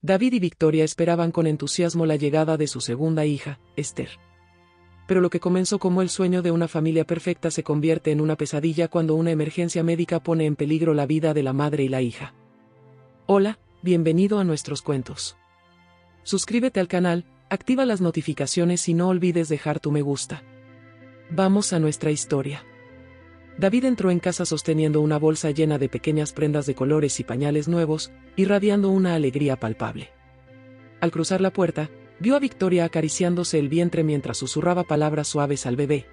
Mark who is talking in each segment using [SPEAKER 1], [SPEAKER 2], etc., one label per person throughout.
[SPEAKER 1] David y Victoria esperaban con entusiasmo la llegada de su segunda hija, Esther. Pero lo que comenzó como el sueño de una familia perfecta se convierte en una pesadilla cuando una emergencia médica pone en peligro la vida de la madre y la hija. Hola, bienvenido a nuestros cuentos. Suscríbete al canal, activa las notificaciones y no olvides dejar tu me gusta. Vamos a nuestra historia. David entró en casa sosteniendo una bolsa llena de pequeñas prendas de colores y pañales nuevos, irradiando una alegría palpable. Al cruzar la puerta, vio a Victoria acariciándose el vientre mientras susurraba palabras suaves al bebé.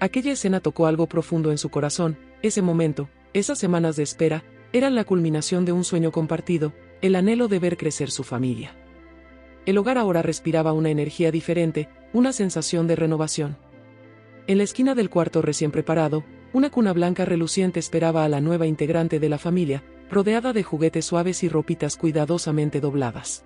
[SPEAKER 1] Aquella escena tocó algo profundo en su corazón. Ese momento, esas semanas de espera, eran la culminación de un sueño compartido, el anhelo de ver crecer su familia. El hogar ahora respiraba una energía diferente, una sensación de renovación. En la esquina del cuarto recién preparado, una cuna blanca reluciente esperaba a la nueva integrante de la familia, rodeada de juguetes suaves y ropitas cuidadosamente dobladas.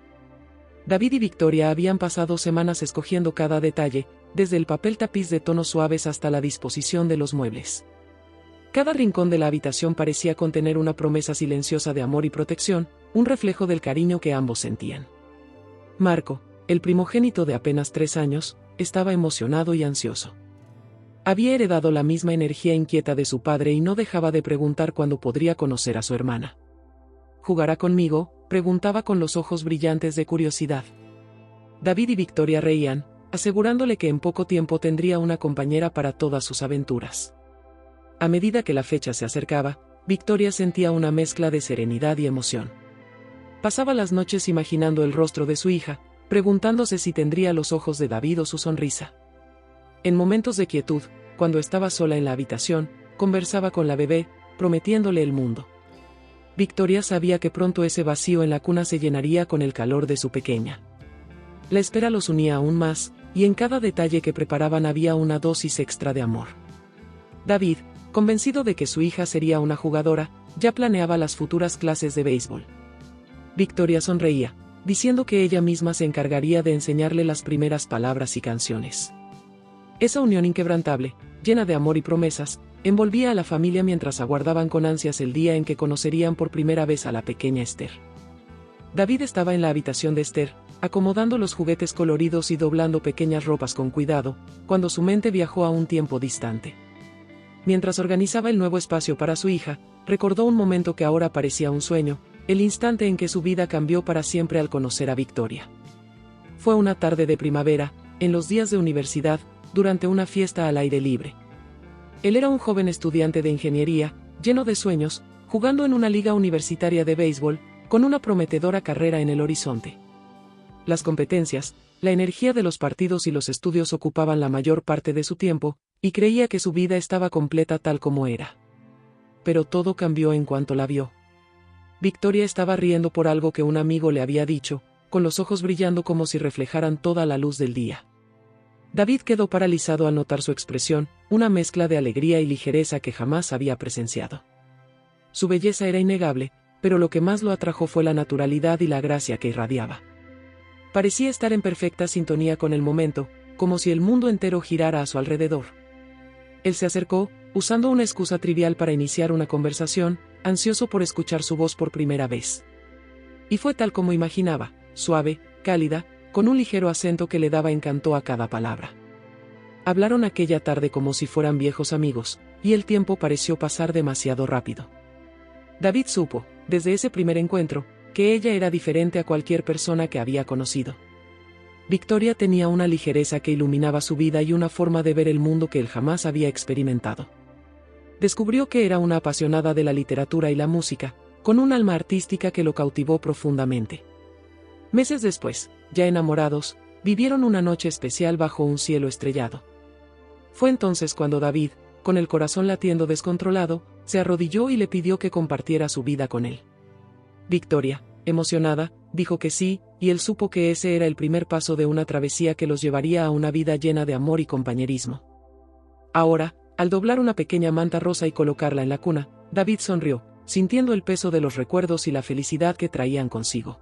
[SPEAKER 1] David y Victoria habían pasado semanas escogiendo cada detalle, desde el papel tapiz de tonos suaves hasta la disposición de los muebles. Cada rincón de la habitación parecía contener una promesa silenciosa de amor y protección, un reflejo del cariño que ambos sentían. Marco, el primogénito de apenas 3 años, estaba emocionado y ansioso. Había heredado la misma energía inquieta de su padre y no dejaba de preguntar cuándo podría conocer a su hermana. ¿Jugará conmigo?, preguntaba con los ojos brillantes de curiosidad. David y Victoria reían, asegurándole que en poco tiempo tendría una compañera para todas sus aventuras. A medida que la fecha se acercaba, Victoria sentía una mezcla de serenidad y emoción. Pasaba las noches imaginando el rostro de su hija, preguntándose si tendría los ojos de David o su sonrisa. En momentos de quietud, cuando estaba sola en la habitación, conversaba con la bebé, prometiéndole el mundo. Victoria sabía que pronto ese vacío en la cuna se llenaría con el calor de su pequeña. La espera los unía aún más, y en cada detalle que preparaban había una dosis extra de amor. David, convencido de que su hija sería una jugadora, ya planeaba las futuras clases de béisbol. Victoria sonreía, diciendo que ella misma se encargaría de enseñarle las primeras palabras y canciones. Esa unión inquebrantable, llena de amor y promesas, envolvía a la familia mientras aguardaban con ansias el día en que conocerían por primera vez a la pequeña Esther. David estaba en la habitación de Esther, acomodando los juguetes coloridos y doblando pequeñas ropas con cuidado, cuando su mente viajó a un tiempo distante. Mientras organizaba el nuevo espacio para su hija, recordó un momento que ahora parecía un sueño, el instante en que su vida cambió para siempre al conocer a Victoria. Fue una tarde de primavera, en los días de universidad, durante una fiesta al aire libre. Él era un joven estudiante de ingeniería, lleno de sueños, jugando en una liga universitaria de béisbol, con una prometedora carrera en el horizonte. Las competencias, la energía de los partidos y los estudios ocupaban la mayor parte de su tiempo, y creía que su vida estaba completa tal como era. Pero todo cambió en cuanto la vio. Victoria estaba riendo por algo que un amigo le había dicho, con los ojos brillando como si reflejaran toda la luz del día. David quedó paralizado al notar su expresión, una mezcla de alegría y ligereza que jamás había presenciado. Su belleza era innegable, pero lo que más lo atrajo fue la naturalidad y la gracia que irradiaba. Parecía estar en perfecta sintonía con el momento, como si el mundo entero girara a su alrededor. Él se acercó, usando una excusa trivial para iniciar una conversación, ansioso por escuchar su voz por primera vez. Y fue tal como imaginaba, suave, cálida, con un ligero acento que le daba encanto a cada palabra. Hablaron aquella tarde como si fueran viejos amigos, y el tiempo pareció pasar demasiado rápido. David supo, desde ese primer encuentro, que ella era diferente a cualquier persona que había conocido. Victoria tenía una ligereza que iluminaba su vida y una forma de ver el mundo que él jamás había experimentado. Descubrió que era una apasionada de la literatura y la música, con un alma artística que lo cautivó profundamente. Meses después, ya enamorados, vivieron una noche especial bajo un cielo estrellado. Fue entonces cuando David, con el corazón latiendo descontrolado, se arrodilló y le pidió que compartiera su vida con él. Victoria, emocionada, dijo que sí, y él supo que ese era el primer paso de una travesía que los llevaría a una vida llena de amor y compañerismo. Ahora, al doblar una pequeña manta rosa y colocarla en la cuna, David sonrió, sintiendo el peso de los recuerdos y la felicidad que traían consigo.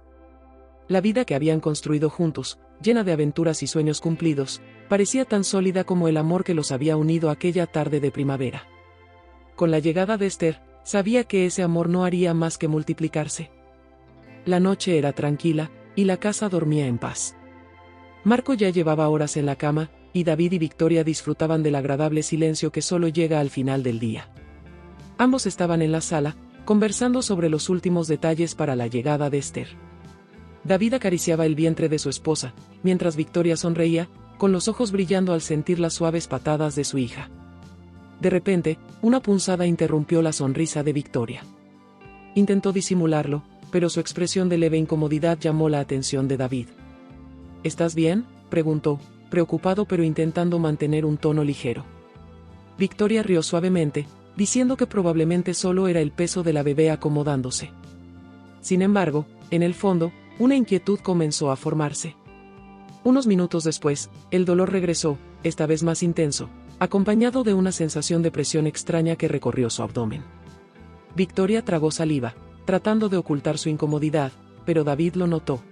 [SPEAKER 1] La vida que habían construido juntos, llena de aventuras y sueños cumplidos, parecía tan sólida como el amor que los había unido aquella tarde de primavera. Con la llegada de Esther, sabía que ese amor no haría más que multiplicarse. la noche era tranquila, y la casa dormía en paz. Marco ya llevaba horas en la cama, y David y Victoria disfrutaban del agradable silencio que solo llega al final del día. Ambos estaban en la sala, conversando sobre los últimos detalles para la llegada de Esther. David acariciaba el vientre de su esposa, mientras Victoria sonreía, con los ojos brillando al sentir las suaves patadas de su hija. De repente, una punzada interrumpió la sonrisa de Victoria. Intentó disimularlo, pero su expresión de leve incomodidad llamó la atención de David. ¿Estás bien?, preguntó, preocupado pero intentando mantener un tono ligero. Victoria rió suavemente, diciendo que probablemente solo era el peso de la bebé acomodándose. Sin embargo, en el fondo, una inquietud comenzó a formarse. Unos minutos después, el dolor regresó, esta vez más intenso, acompañado de una sensación de presión extraña que recorrió su abdomen. Victoria tragó saliva, tratando de ocultar su incomodidad, pero David lo notó.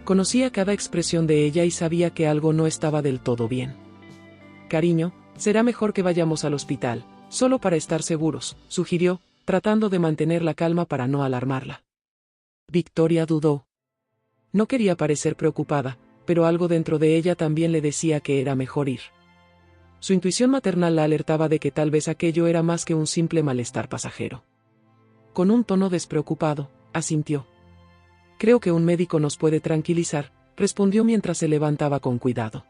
[SPEAKER 1] Conocía cada expresión de ella y sabía que algo no estaba del todo bien. «Cariño, será mejor que vayamos al hospital, solo para estar seguros», sugirió, tratando de mantener la calma para no alarmarla. Victoria dudó. No quería parecer preocupada, pero algo dentro de ella también le decía que era mejor ir. Su intuición maternal la alertaba de que tal vez aquello era más que un simple malestar pasajero. Con un tono despreocupado, asintió. «Creo que un médico nos puede tranquilizar», respondió mientras se levantaba con cuidado.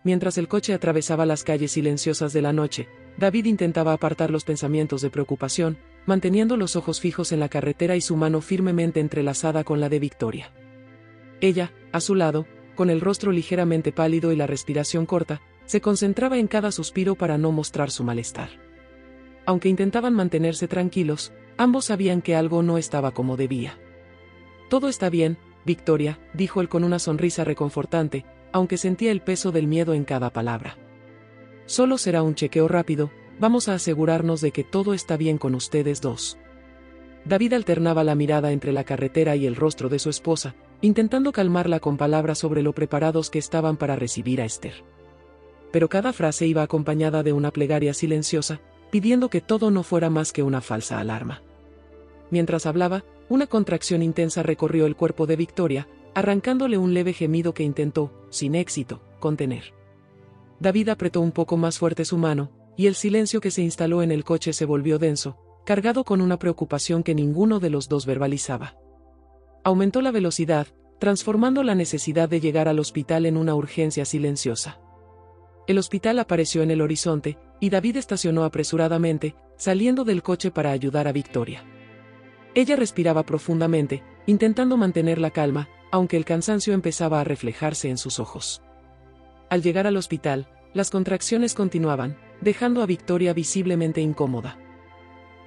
[SPEAKER 1] Mientras el coche atravesaba las calles silenciosas de la noche, David intentaba apartar los pensamientos de preocupación, manteniendo los ojos fijos en la carretera y su mano firmemente entrelazada con la de Victoria. Ella, a su lado, con el rostro ligeramente pálido y la respiración corta, se concentraba en cada suspiro para no mostrar su malestar. Aunque intentaban mantenerse tranquilos, ambos sabían que algo no estaba como debía. «Todo está bien, Victoria», dijo él con una sonrisa reconfortante, aunque sentía el peso del miedo en cada palabra. «Solo será un chequeo rápido, vamos a asegurarnos de que todo está bien con ustedes dos». David alternaba la mirada entre la carretera y el rostro de su esposa, intentando calmarla con palabras sobre lo preparados que estaban para recibir a Esther. Pero cada frase iba acompañada de una plegaria silenciosa, pidiendo que todo no fuera más que una falsa alarma. Mientras hablaba, una contracción intensa recorrió el cuerpo de Victoria, arrancándole un leve gemido que intentó, sin éxito, contener. David apretó un poco más fuerte su mano, y el silencio que se instaló en el coche se volvió denso, cargado con una preocupación que ninguno de los dos verbalizaba. Aumentó la velocidad, transformando la necesidad de llegar al hospital en una urgencia silenciosa. El hospital apareció en el horizonte, y David estacionó apresuradamente, saliendo del coche para ayudar a Victoria. Ella respiraba profundamente, intentando mantener la calma, aunque el cansancio empezaba a reflejarse en sus ojos. Al llegar al hospital, las contracciones continuaban, dejando a Victoria visiblemente incómoda.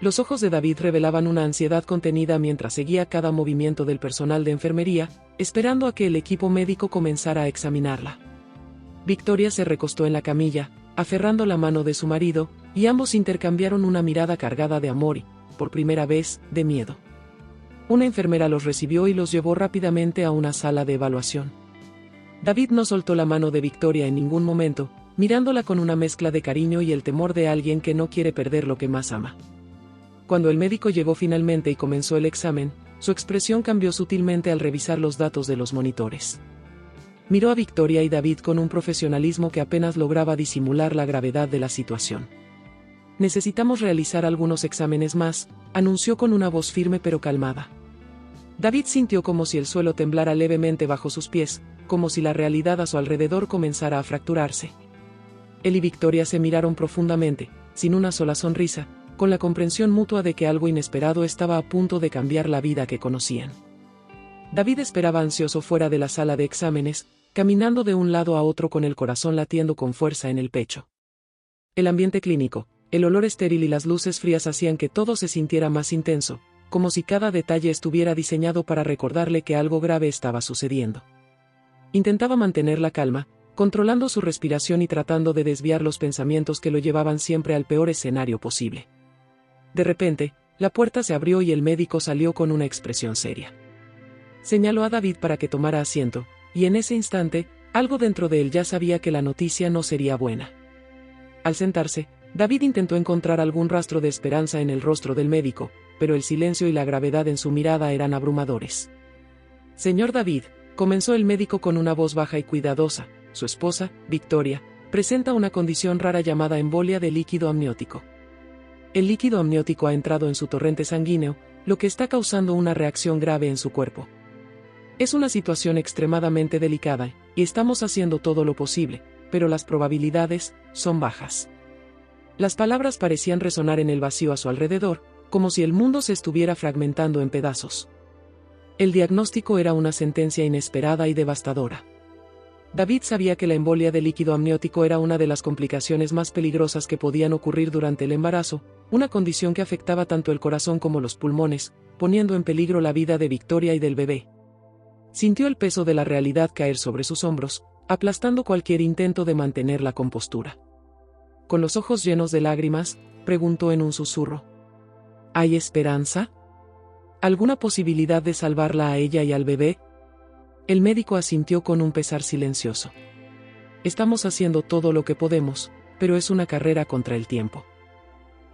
[SPEAKER 1] Los ojos de David revelaban una ansiedad contenida mientras seguía cada movimiento del personal de enfermería, esperando a que el equipo médico comenzara a examinarla. Victoria se recostó en la camilla, aferrando la mano de su marido, y ambos intercambiaron una mirada cargada de amor y, por primera vez, de miedo. Una enfermera los recibió y los llevó rápidamente a una sala de evaluación. David no soltó la mano de Victoria en ningún momento, mirándola con una mezcla de cariño y el temor de alguien que no quiere perder lo que más ama. Cuando el médico llegó finalmente y comenzó el examen, su expresión cambió sutilmente al revisar los datos de los monitores. Miró a Victoria y David con un profesionalismo que apenas lograba disimular la gravedad de la situación. «Necesitamos realizar algunos exámenes más», anunció con una voz firme pero calmada. David sintió como si el suelo temblara levemente bajo sus pies, como si la realidad a su alrededor comenzara a fracturarse. Él y Victoria se miraron profundamente, sin una sola sonrisa, con la comprensión mutua de que algo inesperado estaba a punto de cambiar la vida que conocían. David esperaba ansioso fuera de la sala de exámenes, caminando de un lado a otro con el corazón latiendo con fuerza en el pecho. El ambiente clínico, el olor estéril y las luces frías hacían que todo se sintiera más intenso, como si cada detalle estuviera diseñado para recordarle que algo grave estaba sucediendo. Intentaba mantener la calma, controlando su respiración y tratando de desviar los pensamientos que lo llevaban siempre al peor escenario posible. De repente, la puerta se abrió y el médico salió con una expresión seria. Señaló a David para que tomara asiento, y en ese instante, algo dentro de él ya sabía que la noticia no sería buena. Al sentarse, David intentó encontrar algún rastro de esperanza en el rostro del médico, pero el silencio y la gravedad en su mirada eran abrumadores. Señor David, comenzó el médico con una voz baja y cuidadosa, su esposa, Victoria, presenta una condición rara llamada embolia de líquido amniótico. El líquido amniótico ha entrado en su torrente sanguíneo, lo que está causando una reacción grave en su cuerpo. Es una situación extremadamente delicada, y estamos haciendo todo lo posible, pero las probabilidades son bajas. Las palabras parecían resonar en el vacío a su alrededor, como si el mundo se estuviera fragmentando en pedazos. El diagnóstico era una sentencia inesperada y devastadora. David sabía que la embolia de líquido amniótico era una de las complicaciones más peligrosas que podían ocurrir durante el embarazo, una condición que afectaba tanto el corazón como los pulmones, poniendo en peligro la vida de Victoria y del bebé. Sintió el peso de la realidad caer sobre sus hombros, aplastando cualquier intento de mantener la compostura. Con los ojos llenos de lágrimas, preguntó en un susurro: ¿hay esperanza? ¿Alguna posibilidad de salvarla a ella y al bebé? El médico asintió con un pesar silencioso. Estamos haciendo todo lo que podemos, pero es una carrera contra el tiempo.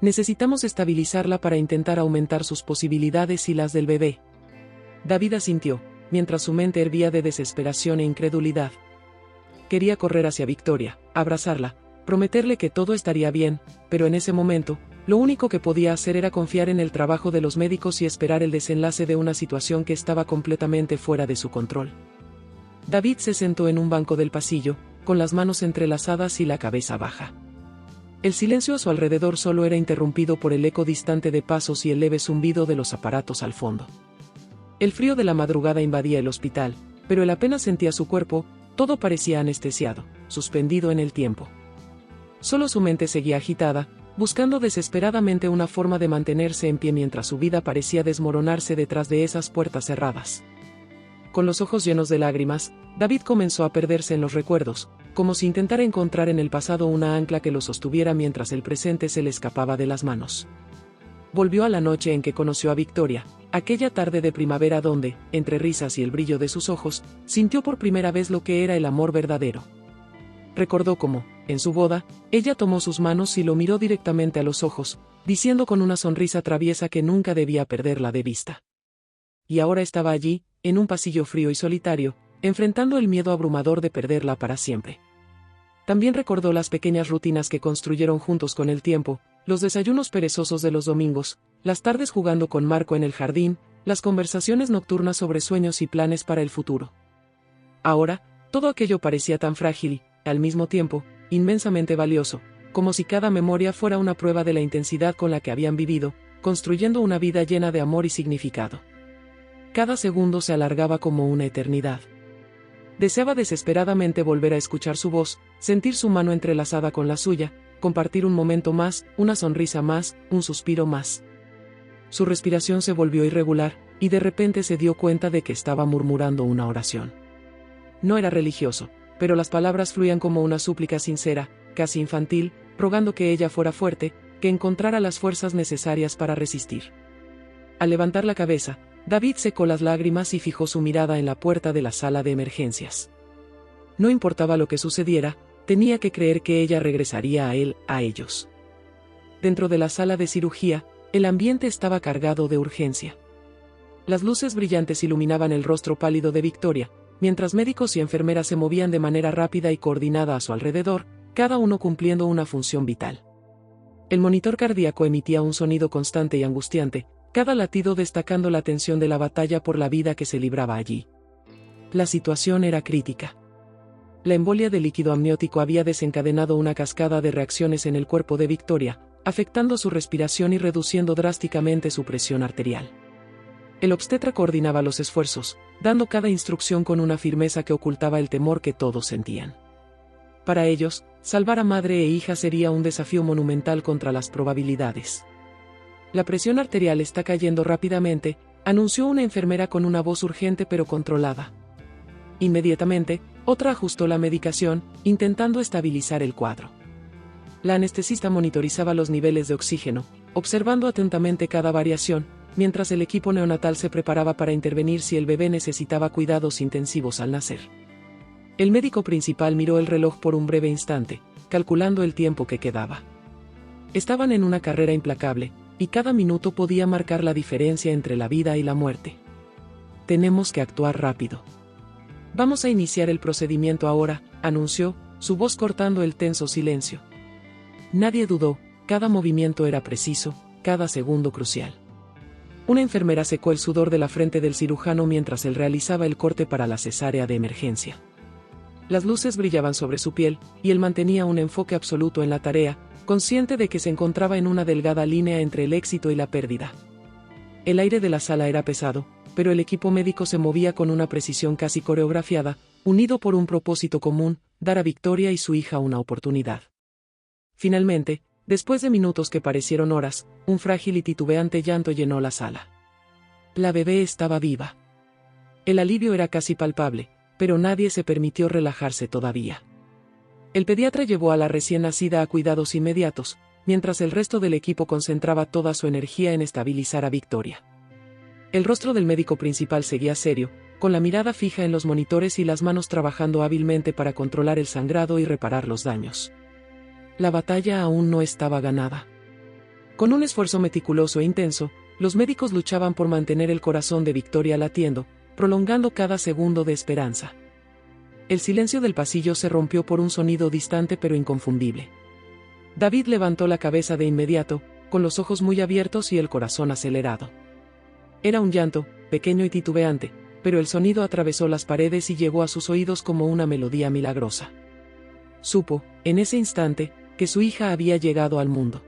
[SPEAKER 1] Necesitamos estabilizarla para intentar aumentar sus posibilidades y las del bebé. David asintió, mientras su mente hervía de desesperación e incredulidad. Quería correr hacia Victoria, abrazarla, prometerle que todo estaría bien, pero en ese momento, lo único que podía hacer era confiar en el trabajo de los médicos y esperar el desenlace de una situación que estaba completamente fuera de su control. David se sentó en un banco del pasillo, con las manos entrelazadas y la cabeza baja. El silencio a su alrededor solo era interrumpido por el eco distante de pasos y el leve zumbido de los aparatos al fondo. El frío de la madrugada invadía el hospital, pero él apenas sentía su cuerpo, todo parecía anestesiado, suspendido en el tiempo. Solo su mente seguía agitada, buscando desesperadamente una forma de mantenerse en pie mientras su vida parecía desmoronarse detrás de esas puertas cerradas. Con los ojos llenos de lágrimas, David comenzó a perderse en los recuerdos, como si intentara encontrar en el pasado una ancla que lo sostuviera mientras el presente se le escapaba de las manos. Volvió a la noche en que conoció a Victoria, aquella tarde de primavera donde, entre risas y el brillo de sus ojos, sintió por primera vez lo que era el amor verdadero. Recordó cómo, en su boda, ella tomó sus manos y lo miró directamente a los ojos, diciendo con una sonrisa traviesa que nunca debía perderla de vista. Y ahora estaba allí, en un pasillo frío y solitario, enfrentando el miedo abrumador de perderla para siempre. También recordó las pequeñas rutinas que construyeron juntos con el tiempo, los desayunos perezosos de los domingos, las tardes jugando con Marco en el jardín, las conversaciones nocturnas sobre sueños y planes para el futuro. Ahora, todo aquello parecía tan frágil, al mismo tiempo, inmensamente valioso, como si cada memoria fuera una prueba de la intensidad con la que habían vivido, construyendo una vida llena de amor y significado. Cada segundo se alargaba como una eternidad. Deseaba desesperadamente volver a escuchar su voz, sentir su mano entrelazada con la suya, compartir un momento más, una sonrisa más, un suspiro más. Su respiración se volvió irregular, y de repente se dio cuenta de que estaba murmurando una oración. No era religioso, pero las palabras fluían como una súplica sincera, casi infantil, rogando que ella fuera fuerte, que encontrara las fuerzas necesarias para resistir. Al levantar la cabeza, David secó las lágrimas y fijó su mirada en la puerta de la sala de emergencias. No importaba lo que sucediera, tenía que creer que ella regresaría a él, a ellos. Dentro de la sala de cirugía, el ambiente estaba cargado de urgencia. Las luces brillantes iluminaban el rostro pálido de Victoria, mientras médicos y enfermeras se movían de manera rápida y coordinada a su alrededor, cada uno cumpliendo una función vital. El monitor cardíaco emitía un sonido constante y angustiante, cada latido destacando la tensión de la batalla por la vida que se libraba allí. La situación era crítica. La embolia de líquido amniótico había desencadenado una cascada de reacciones en el cuerpo de Victoria, afectando su respiración y reduciendo drásticamente su presión arterial. El obstetra coordinaba los esfuerzos, dando cada instrucción con una firmeza que ocultaba el temor que todos sentían. Para ellos, salvar a madre e hija sería un desafío monumental contra las probabilidades. La presión arterial está cayendo rápidamente, anunció una enfermera con una voz urgente pero controlada. Inmediatamente, otra ajustó la medicación, intentando estabilizar el cuadro. La anestesista monitorizaba los niveles de oxígeno, observando atentamente cada variación, mientras el equipo neonatal se preparaba para intervenir si el bebé necesitaba cuidados intensivos al nacer. El médico principal miró el reloj por un breve instante, calculando el tiempo que quedaba. Estaban en una carrera implacable, y cada minuto podía marcar la diferencia entre la vida y la muerte. Tenemos que actuar rápido. Vamos a iniciar el procedimiento ahora, anunció, su voz cortando el tenso silencio. Nadie dudó, cada movimiento era preciso, cada segundo crucial. Una enfermera secó el sudor de la frente del cirujano mientras él realizaba el corte para la cesárea de emergencia. Las luces brillaban sobre su piel, y él mantenía un enfoque absoluto en la tarea, consciente de que se encontraba en una delgada línea entre el éxito y la pérdida. El aire de la sala era pesado, pero el equipo médico se movía con una precisión casi coreografiada, unido por un propósito común, dar a Victoria y su hija una oportunidad. Finalmente, después de minutos que parecieron horas, un frágil y titubeante llanto llenó la sala. La bebé estaba viva. El alivio era casi palpable, pero nadie se permitió relajarse todavía. El pediatra llevó a la recién nacida a cuidados inmediatos, mientras el resto del equipo concentraba toda su energía en estabilizar a Victoria. El rostro del médico principal seguía serio, con la mirada fija en los monitores y las manos trabajando hábilmente para controlar el sangrado y reparar los daños. La batalla aún no estaba ganada. Con un esfuerzo meticuloso e intenso, los médicos luchaban por mantener el corazón de Victoria latiendo, prolongando cada segundo de esperanza. El silencio del pasillo se rompió por un sonido distante pero inconfundible. David levantó la cabeza de inmediato, con los ojos muy abiertos y el corazón acelerado. Era un llanto, pequeño y titubeante, pero el sonido atravesó las paredes y llegó a sus oídos como una melodía milagrosa. Supo, en ese instante, que su hija había llegado al mundo.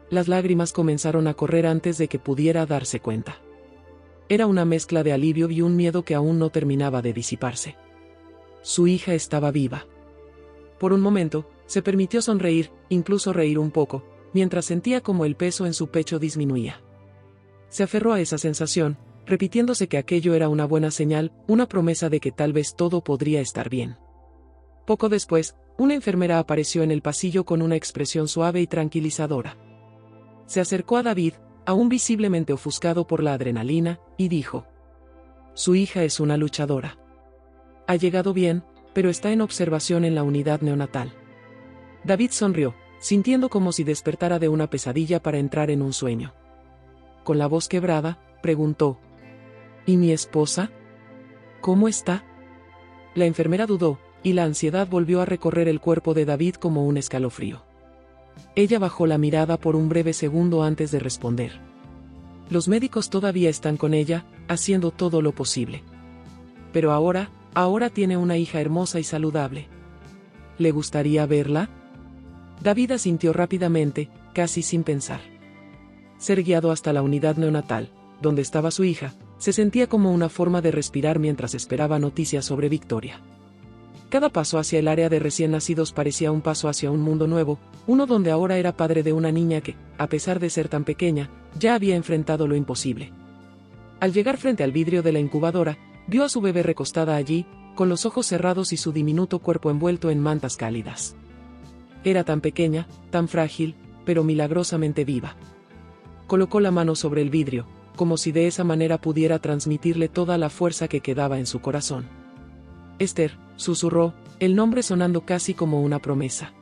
[SPEAKER 1] Las lágrimas comenzaron a correr antes de que pudiera darse cuenta. Era una mezcla de alivio y un miedo que aún no terminaba de disiparse. Su hija estaba viva. Por un momento, se permitió sonreír, incluso reír un poco, mientras sentía como el peso en su pecho disminuía. Se aferró a esa sensación, repitiéndose que aquello era una buena señal, una promesa de que tal vez todo podría estar bien. Poco después, una enfermera apareció en el pasillo con una expresión suave y tranquilizadora. Se acercó a David, aún visiblemente ofuscado por la adrenalina, y dijo: «Su hija es una luchadora. Ha llegado bien, pero está en observación en la unidad neonatal». David sonrió, sintiendo como si despertara de una pesadilla para entrar en un sueño. Con la voz quebrada, preguntó: «¿Y mi esposa? ¿Cómo está?». La enfermera dudó, y la ansiedad volvió a recorrer el cuerpo de David como un escalofrío. Ella bajó la mirada por un breve segundo antes de responder: «Los médicos todavía están con ella, haciendo todo lo posible. Pero ahora tiene una hija hermosa y saludable. ¿Le gustaría verla?». David asintió rápidamente, casi sin pensar. Ser guiado hasta la unidad neonatal, donde estaba su hija, se sentía como una forma de respirar mientras esperaba noticias sobre Victoria. Cada paso hacia el área de recién nacidos parecía un paso hacia un mundo nuevo, uno donde ahora era padre de una niña que, a pesar de ser tan pequeña, ya había enfrentado lo imposible. Al llegar frente al vidrio de la incubadora, vio a su bebé recostada allí, con los ojos cerrados y su diminuto cuerpo envuelto en mantas cálidas. Era tan pequeña, tan frágil, pero milagrosamente viva. Colocó la mano sobre el vidrio, como si de esa manera pudiera transmitirle toda la fuerza que quedaba en su corazón. «Esther», susurró, el nombre sonando casi como una promesa.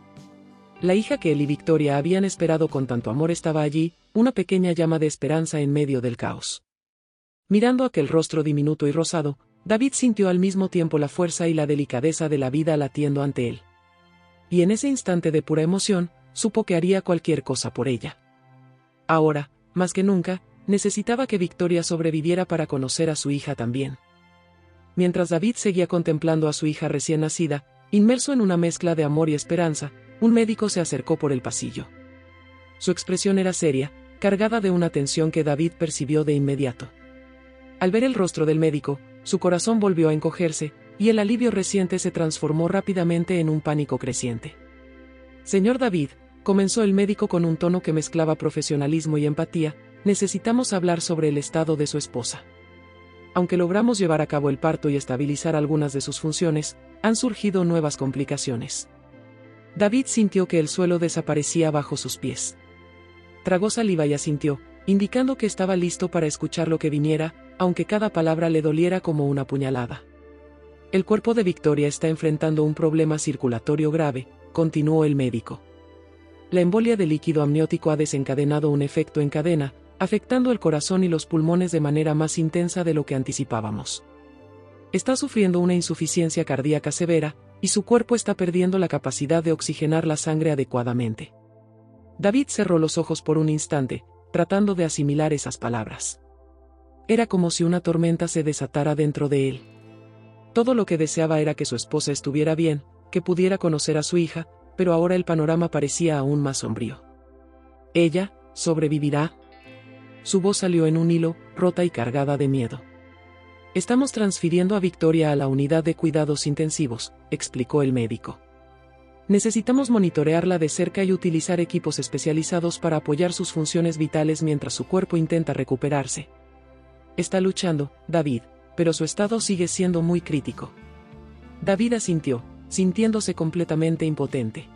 [SPEAKER 1] La hija que él y Victoria habían esperado con tanto amor estaba allí, una pequeña llama de esperanza en medio del caos. Mirando aquel rostro diminuto y rosado, David sintió al mismo tiempo la fuerza y la delicadeza de la vida latiendo ante él. Y en ese instante de pura emoción, supo que haría cualquier cosa por ella. Ahora, más que nunca, necesitaba que Victoria sobreviviera para conocer a su hija también. Mientras David seguía contemplando a su hija recién nacida, inmerso en una mezcla de amor y esperanza, un médico se acercó por el pasillo. Su expresión era seria, cargada de una tensión que David percibió de inmediato. Al ver el rostro del médico, su corazón volvió a encogerse, y el alivio reciente se transformó rápidamente en un pánico creciente. «Señor David», comenzó el médico con un tono que mezclaba profesionalismo y empatía, «necesitamos hablar sobre el estado de su esposa. Aunque logramos llevar a cabo el parto y estabilizar algunas de sus funciones, han surgido nuevas complicaciones». David sintió que el suelo desaparecía bajo sus pies. Tragó saliva y asintió, indicando que estaba listo para escuchar lo que viniera, aunque cada palabra le doliera como una puñalada. «El cuerpo de Victoria está enfrentando un problema circulatorio grave», continuó el médico. La embolia de líquido amniótico ha desencadenado un efecto en cadena, afectando el corazón y los pulmones de manera más intensa de lo que anticipábamos. Está sufriendo una insuficiencia cardíaca severa, y su cuerpo está perdiendo la capacidad de oxigenar la sangre adecuadamente. David cerró los ojos por un instante, tratando de asimilar esas palabras. Era como si una tormenta se desatara dentro de él. Todo lo que deseaba era que su esposa estuviera bien, que pudiera conocer a su hija, pero ahora el panorama parecía aún más sombrío. ¿Ella sobrevivirá? Su voz salió en un hilo, rota y cargada de miedo. Estamos transfiriendo a Victoria a la unidad de cuidados intensivos, explicó el médico. Necesitamos monitorearla de cerca y utilizar equipos especializados para apoyar sus funciones vitales mientras su cuerpo intenta recuperarse. Está luchando, David, pero su estado sigue siendo muy crítico. David asintió, sintiéndose completamente impotente.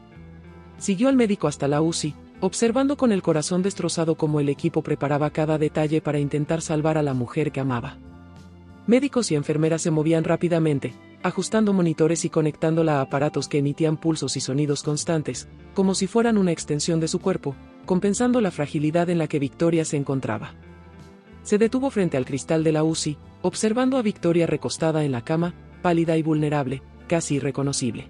[SPEAKER 1] Siguió al médico hasta la UCI, observando con el corazón destrozado cómo el equipo preparaba cada detalle para intentar salvar a la mujer que amaba. Médicos y enfermeras se movían rápidamente, ajustando monitores y conectándola a aparatos que emitían pulsos y sonidos constantes, como si fueran una extensión de su cuerpo, compensando la fragilidad en la que Victoria se encontraba. Se detuvo frente al cristal de la UCI, observando a Victoria recostada en la cama, pálida y vulnerable, casi irreconocible.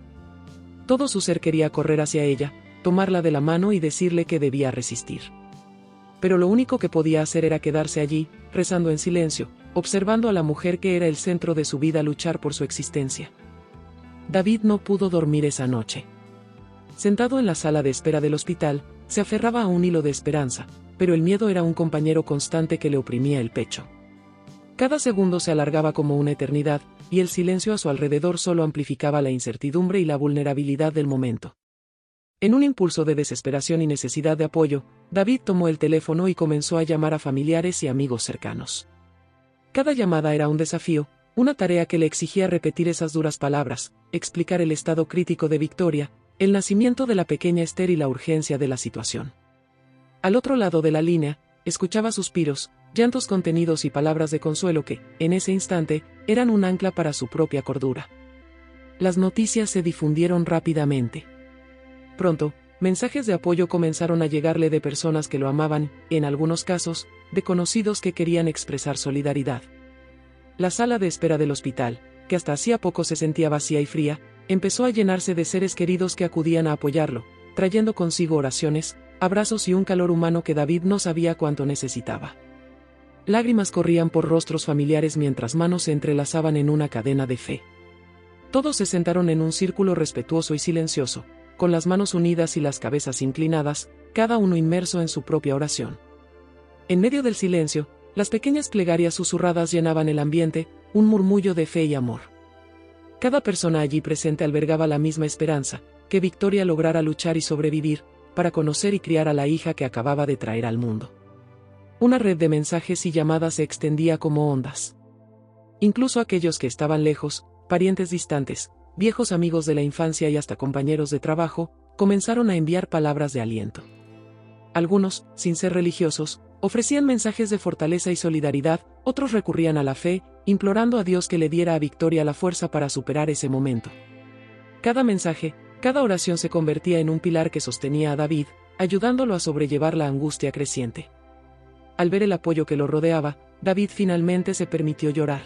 [SPEAKER 1] Todo su ser quería correr hacia ella, tomarla de la mano y decirle que debía resistir. Pero lo único que podía hacer era quedarse allí, rezando en silencio, observando a la mujer que era el centro de su vida luchar por su existencia. David no pudo dormir esa noche. Sentado en la sala de espera del hospital, se aferraba a un hilo de esperanza, pero el miedo era un compañero constante que le oprimía el pecho. Cada segundo se alargaba como una eternidad, y el silencio a su alrededor solo amplificaba la incertidumbre y la vulnerabilidad del momento. En un impulso de desesperación y necesidad de apoyo, David tomó el teléfono y comenzó a llamar a familiares y amigos cercanos. Cada llamada era un desafío, una tarea que le exigía repetir esas duras palabras, explicar el estado crítico de Victoria, el nacimiento de la pequeña Esther y la urgencia de la situación. Al otro lado de la línea, escuchaba suspiros, llantos contenidos y palabras de consuelo que, en ese instante, eran un ancla para su propia cordura. Las noticias se difundieron rápidamente. Pronto, mensajes de apoyo comenzaron a llegarle de personas que lo amaban, en algunos casos, de conocidos que querían expresar solidaridad. La sala de espera del hospital, que hasta hacía poco se sentía vacía y fría, empezó a llenarse de seres queridos que acudían a apoyarlo, trayendo consigo oraciones, abrazos y un calor humano que David no sabía cuánto necesitaba. Lágrimas corrían por rostros familiares mientras manos se entrelazaban en una cadena de fe. Todos se sentaron en un círculo respetuoso y silencioso, con las manos unidas y las cabezas inclinadas, cada uno inmerso en su propia oración. En medio del silencio, las pequeñas plegarias susurradas llenaban el ambiente, un murmullo de fe y amor. Cada persona allí presente albergaba la misma esperanza, que Victoria lograra luchar y sobrevivir, para conocer y criar a la hija que acababa de traer al mundo. Una red de mensajes y llamadas se extendía como ondas. Incluso aquellos que estaban lejos, parientes distantes, viejos amigos de la infancia y hasta compañeros de trabajo, comenzaron a enviar palabras de aliento. Algunos, sin ser religiosos, ofrecían mensajes de fortaleza y solidaridad, otros recurrían a la fe, implorando a Dios que le diera a Victoria la fuerza para superar ese momento. Cada mensaje, cada oración se convertía en un pilar que sostenía a David, ayudándolo a sobrellevar la angustia creciente. Al ver el apoyo que lo rodeaba, David finalmente se permitió llorar.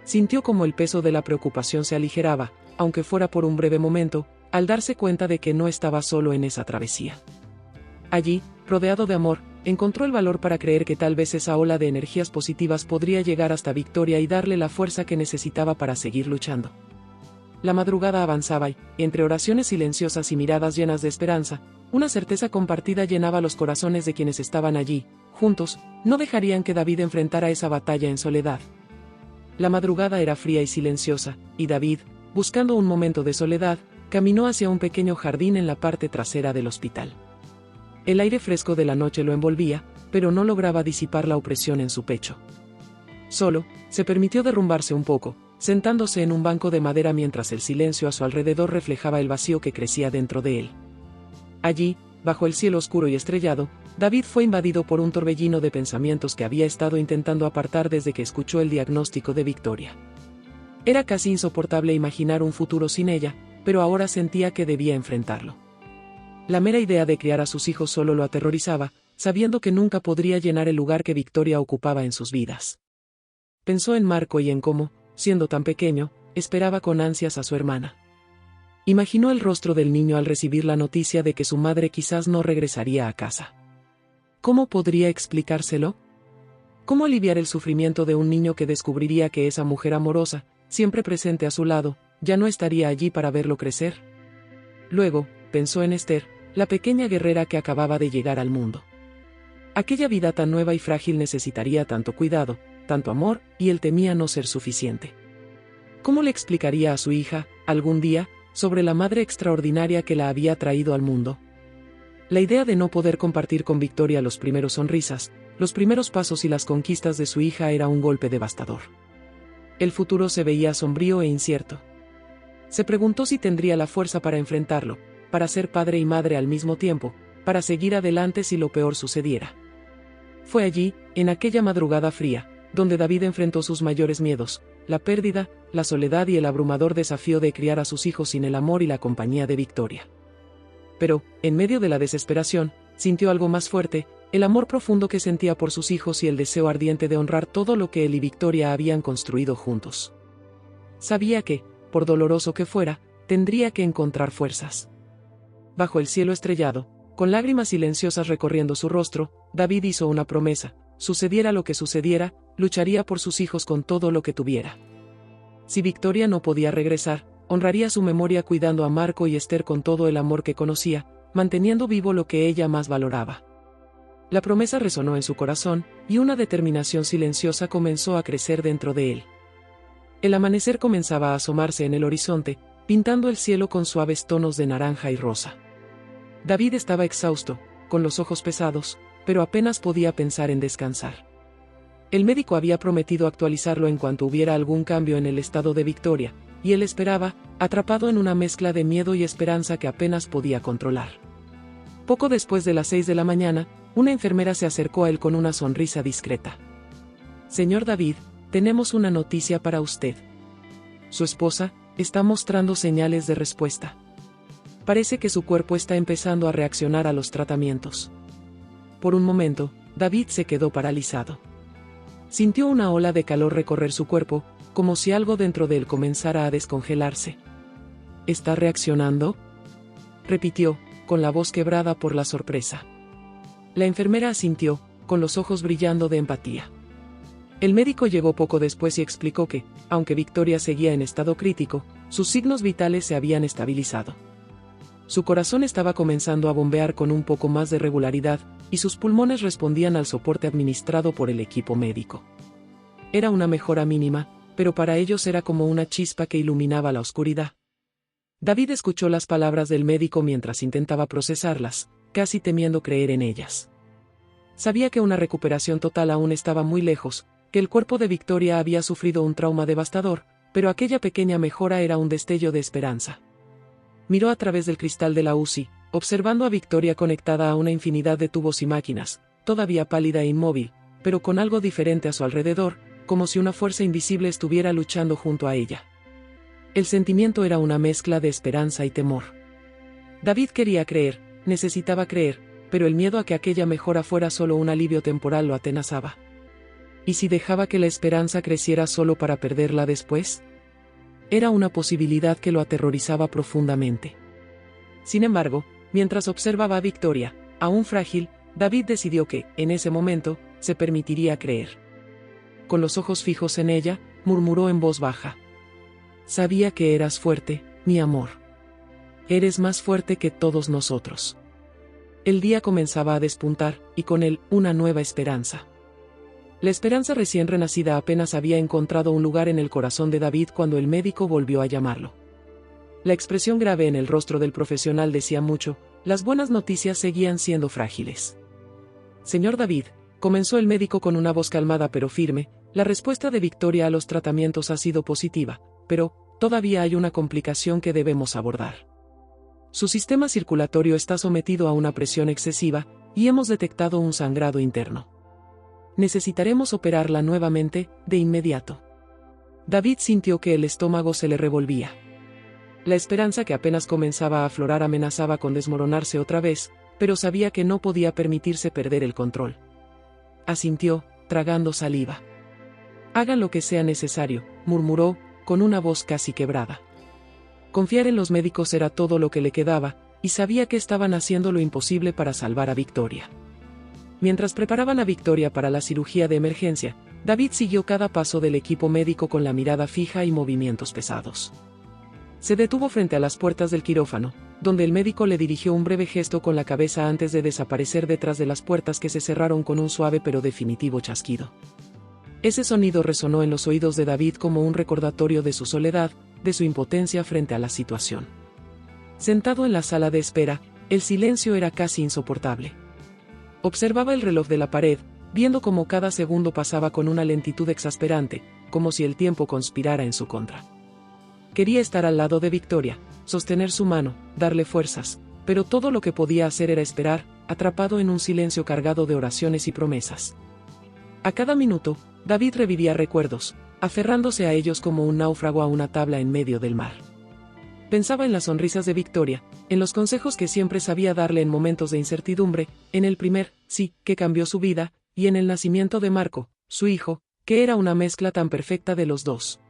[SPEAKER 1] Sintió como el peso de la preocupación se aligeraba, aunque fuera por un breve momento, al darse cuenta de que no estaba solo en esa travesía. Allí, rodeado de amor, encontró el valor para creer que tal vez esa ola de energías positivas podría llegar hasta Victoria y darle la fuerza que necesitaba para seguir luchando. La madrugada avanzaba y, entre oraciones silenciosas y miradas llenas de esperanza, una certeza compartida llenaba los corazones de quienes estaban allí. Juntos, no dejarían que David enfrentara esa batalla en soledad. La madrugada era fría y silenciosa, y David, buscando un momento de soledad, caminó hacia un pequeño jardín en la parte trasera del hospital. El aire fresco de la noche lo envolvía, pero no lograba disipar la opresión en su pecho. Solo, se permitió derrumbarse un poco, sentándose en un banco de madera mientras el silencio a su alrededor reflejaba el vacío que crecía dentro de él. Allí, bajo el cielo oscuro y estrellado, David fue invadido por un torbellino de pensamientos que había estado intentando apartar desde que escuchó el diagnóstico de Victoria. Era casi insoportable imaginar un futuro sin ella, pero ahora sentía que debía enfrentarlo. La mera idea de criar a sus hijos solo lo aterrorizaba, sabiendo que nunca podría llenar el lugar que Victoria ocupaba en sus vidas. Pensó en Marco y en cómo, siendo tan pequeño, esperaba con ansias a su hermana. Imaginó el rostro del niño al recibir la noticia de que su madre quizás no regresaría a casa. ¿Cómo podría explicárselo? ¿Cómo aliviar el sufrimiento de un niño que descubriría que esa mujer amorosa, siempre presente a su lado, ya no estaría allí para verlo crecer? Luego, pensó en Esther, la pequeña guerrera que acababa de llegar al mundo. Aquella vida tan nueva y frágil necesitaría tanto cuidado, tanto amor, y él temía no ser suficiente. ¿Cómo le explicaría a su hija, algún día, sobre la madre extraordinaria que la había traído al mundo? La idea de no poder compartir con Victoria los primeros sonrisas, los primeros pasos y las conquistas de su hija era un golpe devastador. El futuro se veía sombrío e incierto. Se preguntó si tendría la fuerza para enfrentarlo, para ser padre y madre al mismo tiempo, para seguir adelante si lo peor sucediera. Fue allí, en aquella madrugada fría, donde David enfrentó sus mayores miedos, la pérdida, la soledad y el abrumador desafío de criar a sus hijos sin el amor y la compañía de Victoria. Pero, en medio de la desesperación, sintió algo más fuerte, el amor profundo que sentía por sus hijos y el deseo ardiente de honrar todo lo que él y Victoria habían construido juntos. Sabía que, por doloroso que fuera, tendría que encontrar fuerzas. Bajo el cielo estrellado, con lágrimas silenciosas recorriendo su rostro, David hizo una promesa: sucediera lo que sucediera, lucharía por sus hijos con todo lo que tuviera. Si Victoria no podía regresar, honraría su memoria cuidando a Marco y Esther con todo el amor que conocía, manteniendo vivo lo que ella más valoraba. La promesa resonó en su corazón, y una determinación silenciosa comenzó a crecer dentro de él. El amanecer comenzaba a asomarse en el horizonte, pintando el cielo con suaves tonos de naranja y rosa. David estaba exhausto, con los ojos pesados, pero apenas podía pensar en descansar. El médico había prometido actualizarlo en cuanto hubiera algún cambio en el estado de Victoria, y él esperaba, atrapado en una mezcla de miedo y esperanza que apenas podía controlar. Poco después de las 6 de la mañana, una enfermera se acercó a él con una sonrisa discreta. «Señor David, tenemos una noticia para usted. Su esposa está mostrando señales de respuesta. Parece que su cuerpo está empezando a reaccionar a los tratamientos». Por un momento, David se quedó paralizado. Sintió una ola de calor recorrer su cuerpo, como si algo dentro de él comenzara a descongelarse. «¿Está reaccionando?», repitió, con la voz quebrada por la sorpresa. La enfermera asintió, con los ojos brillando de empatía. El médico llegó poco después y explicó que, aunque Victoria seguía en estado crítico, sus signos vitales se habían estabilizado. Su corazón estaba comenzando a bombear con un poco más de regularidad, y sus pulmones respondían al soporte administrado por el equipo médico. Era una mejora mínima, pero para ellos era como una chispa que iluminaba la oscuridad. David escuchó las palabras del médico mientras intentaba procesarlas, casi temiendo creer en ellas. Sabía que una recuperación total aún estaba muy lejos, que el cuerpo de Victoria había sufrido un trauma devastador, pero aquella pequeña mejora era un destello de esperanza. Miró a través del cristal de la UCI, observando a Victoria conectada a una infinidad de tubos y máquinas, todavía pálida e inmóvil, pero con algo diferente a su alrededor, como si una fuerza invisible estuviera luchando junto a ella. El sentimiento era una mezcla de esperanza y temor. David quería creer, necesitaba creer, pero el miedo a que aquella mejora fuera solo un alivio temporal lo atenazaba. ¿Y si dejaba que la esperanza creciera solo para perderla después? Era una posibilidad que lo aterrorizaba profundamente. Sin embargo, mientras observaba a Victoria, aún frágil, David decidió que, en ese momento, se permitiría creer. Con los ojos fijos en ella, murmuró en voz baja: «Sabía que eras fuerte, mi amor. Eres más fuerte que todos nosotros». El día comenzaba a despuntar, y con él, una nueva esperanza. La esperanza recién renacida apenas había encontrado un lugar en el corazón de David cuando el médico volvió a llamarlo. La expresión grave en el rostro del profesional decía mucho: las buenas noticias seguían siendo frágiles. «Señor David», comenzó el médico con una voz calmada pero firme, «la respuesta de Victoria a los tratamientos ha sido positiva, pero todavía hay una complicación que debemos abordar. Su sistema circulatorio está sometido a una presión excesiva, y hemos detectado un sangrado interno. Necesitaremos operarla nuevamente, de inmediato». David sintió que el estómago se le revolvía. La esperanza que apenas comenzaba a aflorar amenazaba con desmoronarse otra vez, pero sabía que no podía permitirse perder el control. Asintió, tragando saliva. «Hagan lo que sea necesario», murmuró, con una voz casi quebrada. Confiar en los médicos era todo lo que le quedaba, y sabía que estaban haciendo lo imposible para salvar a Victoria. Mientras preparaban a Victoria para la cirugía de emergencia, David siguió cada paso del equipo médico con la mirada fija y movimientos pesados. Se detuvo frente a las puertas del quirófano, donde el médico le dirigió un breve gesto con la cabeza antes de desaparecer detrás de las puertas que se cerraron con un suave pero definitivo chasquido. Ese sonido resonó en los oídos de David como un recordatorio de su soledad, de su impotencia frente a la situación. Sentado en la sala de espera, el silencio era casi insoportable. Observaba el reloj de la pared, viendo cómo cada segundo pasaba con una lentitud exasperante, como si el tiempo conspirara en su contra. Quería estar al lado de Victoria, sostener su mano, darle fuerzas, pero todo lo que podía hacer era esperar, atrapado en un silencio cargado de oraciones y promesas. A cada minuto, David revivía recuerdos, aferrándose a ellos como un náufrago a una tabla en medio del mar. Pensaba en las sonrisas de Victoria, en los consejos que siempre sabía darle en momentos de incertidumbre, en el primer sí que cambió su vida, y en el nacimiento de Marco, su hijo, que era una mezcla tan perfecta de los dos.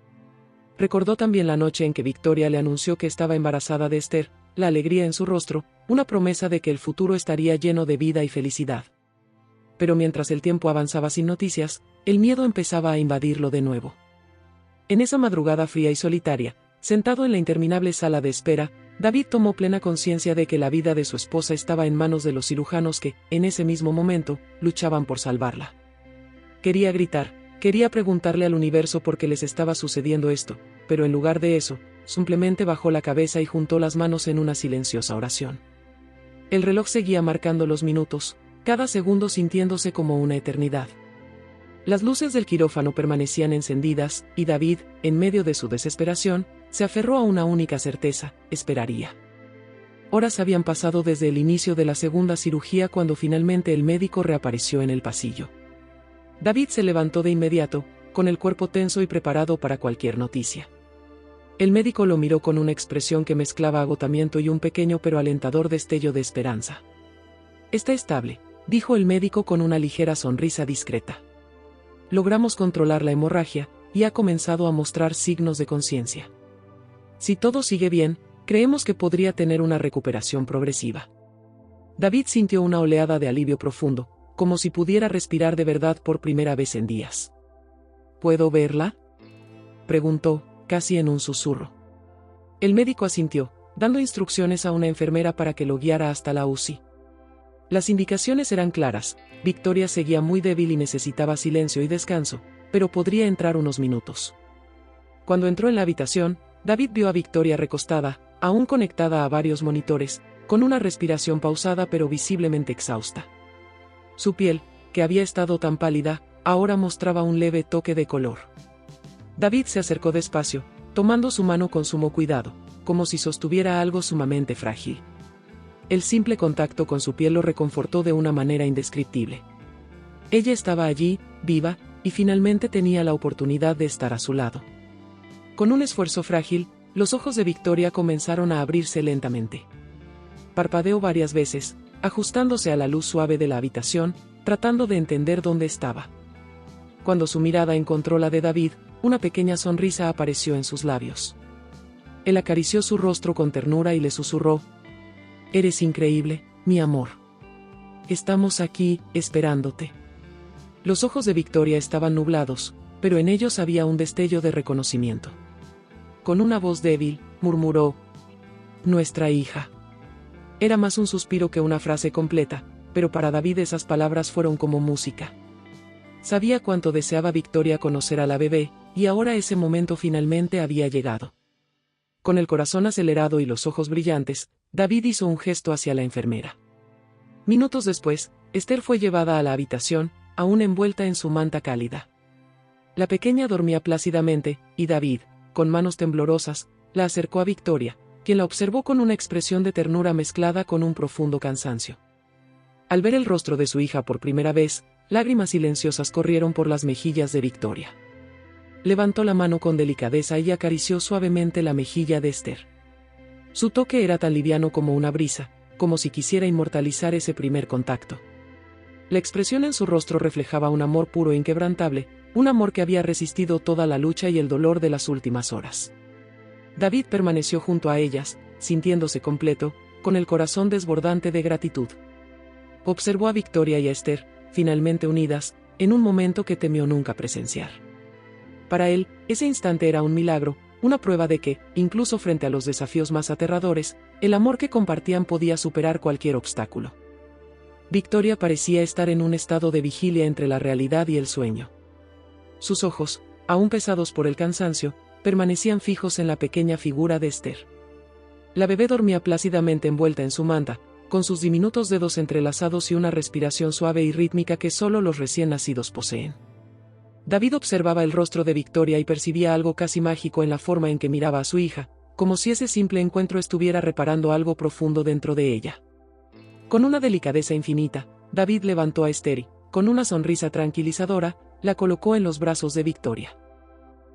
[SPEAKER 1] Recordó también la noche en que Victoria le anunció que estaba embarazada de Esther, la alegría en su rostro, una promesa de que el futuro estaría lleno de vida y felicidad. Pero mientras el tiempo avanzaba sin noticias, el miedo empezaba a invadirlo de nuevo. En esa madrugada fría y solitaria, sentado en la interminable sala de espera, David tomó plena conciencia de que la vida de su esposa estaba en manos de los cirujanos que, en ese mismo momento, luchaban por salvarla. Quería gritar, quería preguntarle al universo por qué les estaba sucediendo esto, pero en lugar de eso, simplemente bajó la cabeza y juntó las manos en una silenciosa oración. El reloj seguía marcando los minutos, cada segundo sintiéndose como una eternidad. Las luces del quirófano permanecían encendidas, y David, en medio de su desesperación, se aferró a una única certeza: esperaría. Horas habían pasado desde el inicio de la segunda cirugía cuando finalmente el médico reapareció en el pasillo. David se levantó de inmediato, con el cuerpo tenso y preparado para cualquier noticia. El médico lo miró con una expresión que mezclaba agotamiento y un pequeño pero alentador destello de esperanza. «Está estable», dijo el médico con una ligera sonrisa discreta. «Logramos controlar la hemorragia, y ha comenzado a mostrar signos de conciencia. Si todo sigue bien, creemos que podría tener una recuperación progresiva». David sintió una oleada de alivio profundo, como si pudiera respirar de verdad por primera vez en días. «¿Puedo verla?», preguntó, casi en un susurro. El médico asintió, dando instrucciones a una enfermera para que lo guiara hasta la UCI. Las indicaciones eran claras: Victoria seguía muy débil y necesitaba silencio y descanso, pero podría entrar unos minutos. Cuando entró en la habitación, David vio a Victoria recostada, aún conectada a varios monitores, con una respiración pausada pero visiblemente exhausta. Su piel, que había estado tan pálida, ahora mostraba un leve toque de color. David se acercó despacio, tomando su mano con sumo cuidado, como si sostuviera algo sumamente frágil. El simple contacto con su piel lo reconfortó de una manera indescriptible. Ella estaba allí, viva, y finalmente tenía la oportunidad de estar a su lado. Con un esfuerzo frágil, los ojos de Victoria comenzaron a abrirse lentamente. Parpadeó varias veces, ajustándose a la luz suave de la habitación, tratando de entender dónde estaba. Cuando su mirada encontró la de David, una pequeña sonrisa apareció en sus labios. Él acarició su rostro con ternura y le susurró: «Eres increíble, mi amor. Estamos aquí, esperándote». Los ojos de Victoria estaban nublados, pero en ellos había un destello de reconocimiento. Con una voz débil, murmuró: «Nuestra hija». Era más un suspiro que una frase completa, pero para David esas palabras fueron como música. Sabía cuánto deseaba Victoria conocer a la bebé, y ahora ese momento finalmente había llegado. Con el corazón acelerado y los ojos brillantes, David hizo un gesto hacia la enfermera. Minutos después, Esther fue llevada a la habitación, aún envuelta en su manta cálida. La pequeña dormía plácidamente, y David, con manos temblorosas, la acercó a Victoria, quien la observó con una expresión de ternura mezclada con un profundo cansancio. Al ver el rostro de su hija por primera vez, lágrimas silenciosas corrieron por las mejillas de Victoria. Levantó la mano con delicadeza y acarició suavemente la mejilla de Esther. Su toque era tan liviano como una brisa, como si quisiera inmortalizar ese primer contacto. La expresión en su rostro reflejaba un amor puro e inquebrantable, un amor que había resistido toda la lucha y el dolor de las últimas horas. David permaneció junto a ellas, sintiéndose completo, con el corazón desbordante de gratitud. Observó a Victoria y a Esther, finalmente unidas, en un momento que temió nunca presenciar. Para él, ese instante era un milagro, una prueba de que, incluso frente a los desafíos más aterradores, el amor que compartían podía superar cualquier obstáculo. Victoria parecía estar en un estado de vigilia entre la realidad y el sueño. Sus ojos, aún pesados por el cansancio, permanecían fijos en la pequeña figura de Esther. La bebé dormía plácidamente envuelta en su manta, con sus diminutos dedos entrelazados y una respiración suave y rítmica que solo los recién nacidos poseen. David observaba el rostro de Victoria y percibía algo casi mágico en la forma en que miraba a su hija, como si ese simple encuentro estuviera reparando algo profundo dentro de ella. Con una delicadeza infinita, David levantó a Esther y, con una sonrisa tranquilizadora, la colocó en los brazos de Victoria.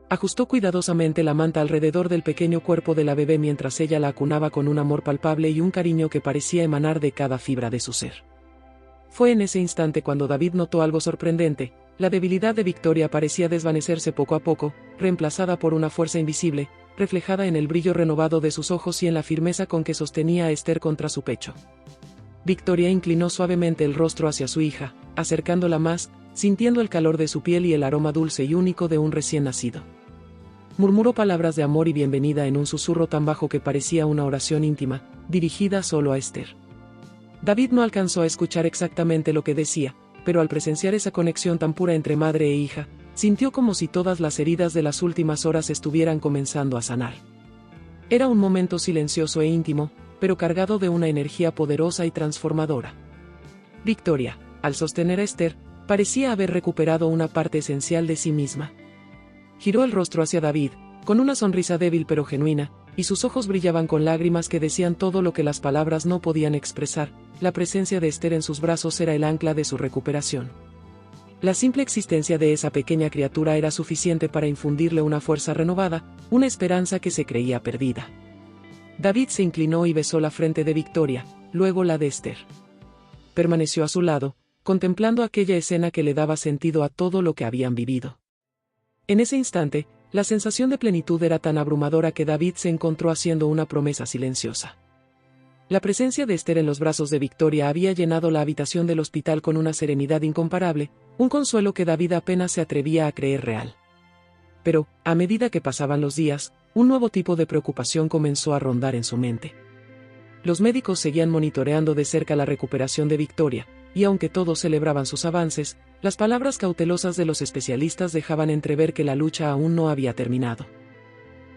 [SPEAKER 1] Ajustó cuidadosamente la manta alrededor del pequeño cuerpo de la bebé mientras ella la acunaba con un amor palpable y un cariño que parecía emanar de cada fibra de su ser. Fue en ese instante cuando David notó algo sorprendente. La debilidad de Victoria parecía desvanecerse poco a poco, reemplazada por una fuerza invisible, reflejada en el brillo renovado de sus ojos y en la firmeza con que sostenía a Esther contra su pecho. Victoria inclinó suavemente el rostro hacia su hija, acercándola más, sintiendo el calor de su piel y el aroma dulce y único de un recién nacido. Murmuró palabras de amor y bienvenida en un susurro tan bajo que parecía una oración íntima, dirigida solo a Esther. David no alcanzó a escuchar exactamente lo que decía, pero al presenciar esa conexión tan pura entre madre e hija, sintió como si todas las heridas de las últimas horas estuvieran comenzando a sanar. Era un momento silencioso e íntimo, pero cargado de una energía poderosa y transformadora. Victoria, al sostener a Esther, parecía haber recuperado una parte esencial de sí misma. Giró el rostro hacia David, con una sonrisa débil pero genuina, y sus ojos brillaban con lágrimas que decían todo lo que las palabras no podían expresar. La presencia de Esther en sus brazos era el ancla de su recuperación. La simple existencia de esa pequeña criatura era suficiente para infundirle una fuerza renovada, una esperanza que se creía perdida. David se inclinó y besó la frente de Victoria, luego la de Esther. Permaneció a su lado, contemplando aquella escena que le daba sentido a todo lo que habían vivido. En ese instante, la sensación de plenitud era tan abrumadora que David se encontró haciendo una promesa silenciosa. La presencia de Esther en los brazos de Victoria había llenado la habitación del hospital con una serenidad incomparable, un consuelo que David apenas se atrevía a creer real. Pero, a medida que pasaban los días, un nuevo tipo de preocupación comenzó a rondar en su mente. Los médicos seguían monitoreando de cerca la recuperación de Victoria, y aunque todos celebraban sus avances, las palabras cautelosas de los especialistas dejaban entrever que la lucha aún no había terminado.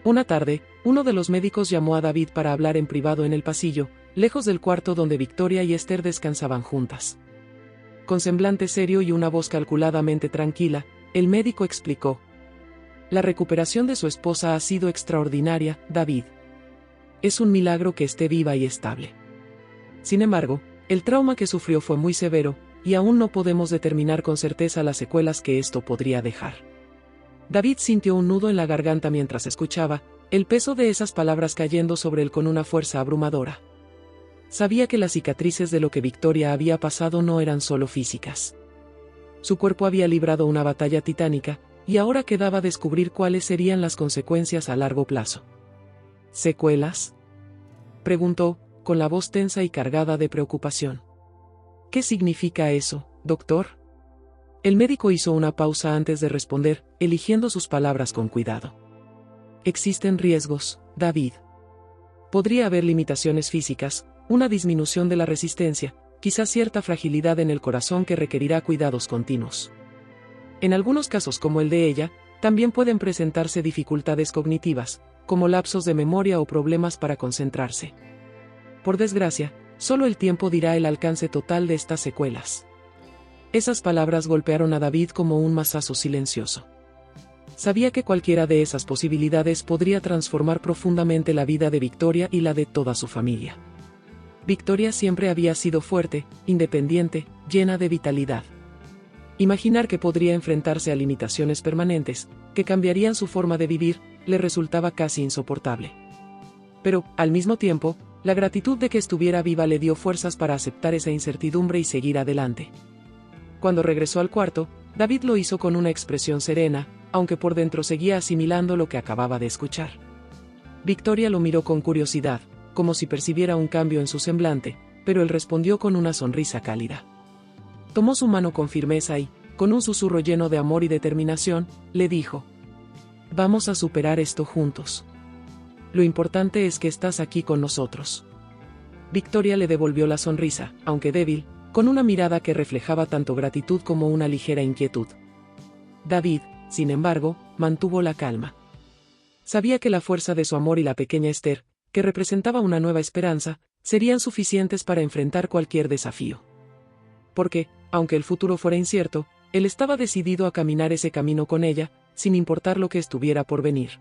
[SPEAKER 1] Una tarde, uno de los médicos llamó a David para hablar en privado en el pasillo, lejos del cuarto donde Victoria y Esther descansaban juntas. Con semblante serio y una voz calculadamente tranquila, el médico explicó: «La recuperación de su esposa ha sido extraordinaria, David. Es un milagro que esté viva y estable. Sin embargo, el trauma que sufrió fue muy severo, y aún no podemos determinar con certeza las secuelas que esto podría dejar». David sintió un nudo en la garganta mientras escuchaba, el peso de esas palabras cayendo sobre él con una fuerza abrumadora. Sabía que las cicatrices de lo que Victoria había pasado no eran solo físicas. Su cuerpo había librado una batalla titánica, y ahora quedaba descubrir cuáles serían las consecuencias a largo plazo. ¿Secuelas?, preguntó, con la voz tensa y cargada de preocupación. «¿Qué significa eso, doctor?». El médico hizo una pausa antes de responder, eligiendo sus palabras con cuidado. «Existen riesgos, David. Podría haber limitaciones físicas, una disminución de la resistencia, quizás cierta fragilidad en el corazón que requerirá cuidados continuos. En algunos casos como el de ella, también pueden presentarse dificultades cognitivas, como lapsos de memoria o problemas para concentrarse. Por desgracia, solo el tiempo dirá el alcance total de estas secuelas». Esas palabras golpearon a David como un mazazo silencioso. Sabía que cualquiera de esas posibilidades podría transformar profundamente la vida de Victoria y la de toda su familia. Victoria siempre había sido fuerte, independiente, llena de vitalidad. Imaginar que podría enfrentarse a limitaciones permanentes, que cambiarían su forma de vivir, le resultaba casi insoportable. Pero, al mismo tiempo, la gratitud de que estuviera viva le dio fuerzas para aceptar esa incertidumbre y seguir adelante. Cuando regresó al cuarto, David lo hizo con una expresión serena, aunque por dentro seguía asimilando lo que acababa de escuchar. Victoria lo miró con curiosidad, como si percibiera un cambio en su semblante, pero él respondió con una sonrisa cálida. Tomó su mano con firmeza y, con un susurro lleno de amor y determinación, le dijo: «Vamos a superar esto juntos. Lo importante es que estás aquí con nosotros». Victoria le devolvió la sonrisa, aunque débil, con una mirada que reflejaba tanto gratitud como una ligera inquietud. David, sin embargo, mantuvo la calma. Sabía que la fuerza de su amor y la pequeña Esther, que representaba una nueva esperanza, serían suficientes para enfrentar cualquier desafío. Porque, aunque el futuro fuera incierto, él estaba decidido a caminar ese camino con ella, sin importar lo que estuviera por venir.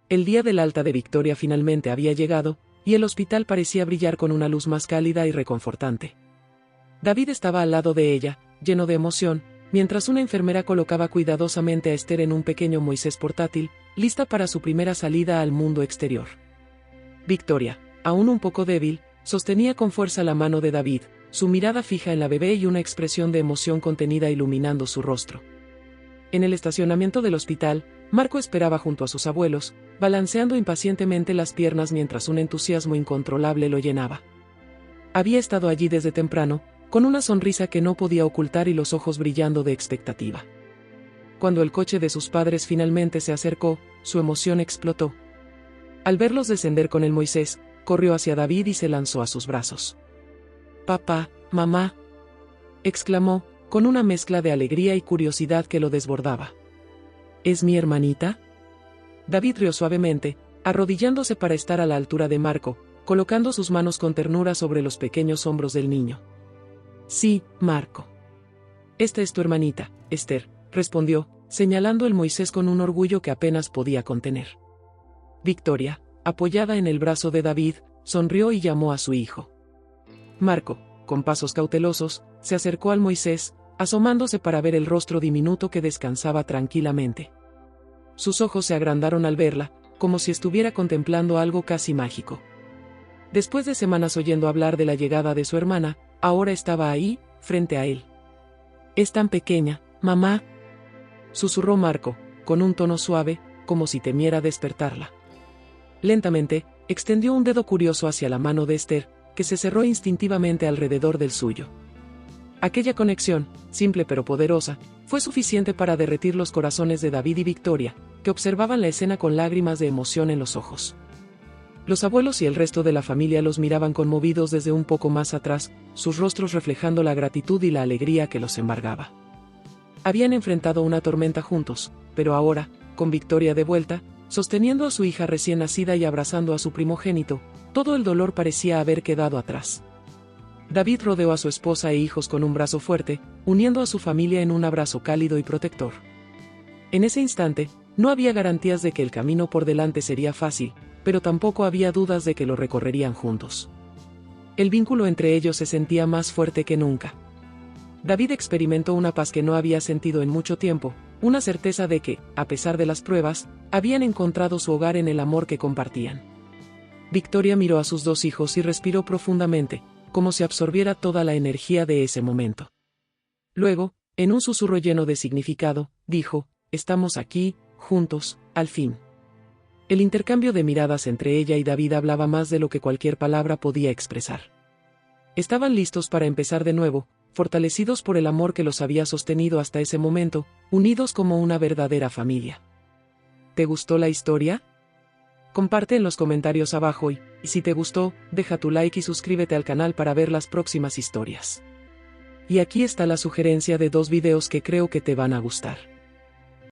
[SPEAKER 1] El día del alta de Victoria finalmente había llegado, y el hospital parecía brillar con una luz más cálida y reconfortante. David estaba al lado de ella, lleno de emoción, mientras una enfermera colocaba cuidadosamente a Esther en un pequeño Moisés portátil, lista para su primera salida al mundo exterior. Victoria, aún un poco débil, sostenía con fuerza la mano de David, su mirada fija en la bebé y una expresión de emoción contenida iluminando su rostro. En el estacionamiento del hospital, Marco esperaba junto a sus abuelos, balanceando impacientemente las piernas mientras un entusiasmo incontrolable lo llenaba. Había estado allí desde temprano, con una sonrisa que no podía ocultar y los ojos brillando de expectativa. Cuando el coche de sus padres finalmente se acercó, su emoción explotó. Al verlos descender con el Moisés, corrió hacia David y se lanzó a sus brazos. «Papá, mamá», exclamó, con una mezcla de alegría y curiosidad que lo desbordaba. «¿Es mi hermanita?». David rió suavemente, arrodillándose para estar a la altura de Marco, colocando sus manos con ternura sobre los pequeños hombros del niño. «Sí, Marco. Esta es tu hermanita, Esther», respondió, señalando el Moisés con un orgullo que apenas podía contener. Victoria, apoyada en el brazo de David, sonrió y llamó a su hijo. Marco, con pasos cautelosos, se acercó al Moisés, asomándose para ver el rostro diminuto que descansaba tranquilamente. Sus ojos se agrandaron al verla, como si estuviera contemplando algo casi mágico. Después de semanas oyendo hablar de la llegada de su hermana, ahora estaba ahí, frente a él. «Es tan pequeña, mamá», susurró Marco, con un tono suave, como si temiera despertarla. Lentamente, extendió un dedo curioso hacia la mano de Esther, que se cerró instintivamente alrededor del suyo. Aquella conexión, simple pero poderosa, fue suficiente para derretir los corazones de David y Victoria, que observaban la escena con lágrimas de emoción en los ojos. Los abuelos y el resto de la familia los miraban conmovidos desde un poco más atrás, sus rostros reflejando la gratitud y la alegría que los embargaba. Habían enfrentado una tormenta juntos, pero ahora, con Victoria de vuelta, sosteniendo a su hija recién nacida y abrazando a su primogénito, todo el dolor parecía haber quedado atrás. David rodeó a su esposa e hijos con un brazo fuerte, uniendo a su familia en un abrazo cálido y protector. En ese instante, no había garantías de que el camino por delante sería fácil, pero tampoco había dudas de que lo recorrerían juntos. El vínculo entre ellos se sentía más fuerte que nunca. David experimentó una paz que no había sentido en mucho tiempo, una certeza de que, a pesar de las pruebas, habían encontrado su hogar en el amor que compartían. Victoria miró a sus dos hijos y respiró profundamente, como si absorbiera toda la energía de ese momento. Luego, en un susurro lleno de significado, dijo: «Estamos aquí, juntos, al fin». El intercambio de miradas entre ella y David hablaba más de lo que cualquier palabra podía expresar. Estaban listos para empezar de nuevo, fortalecidos por el amor que los había sostenido hasta ese momento, unidos como una verdadera familia. ¿Te gustó la historia? Comparte en los comentarios abajo y si te gustó, deja tu like y suscríbete al canal para ver las próximas historias. Y aquí está la sugerencia de 2 videos que creo que te van a gustar.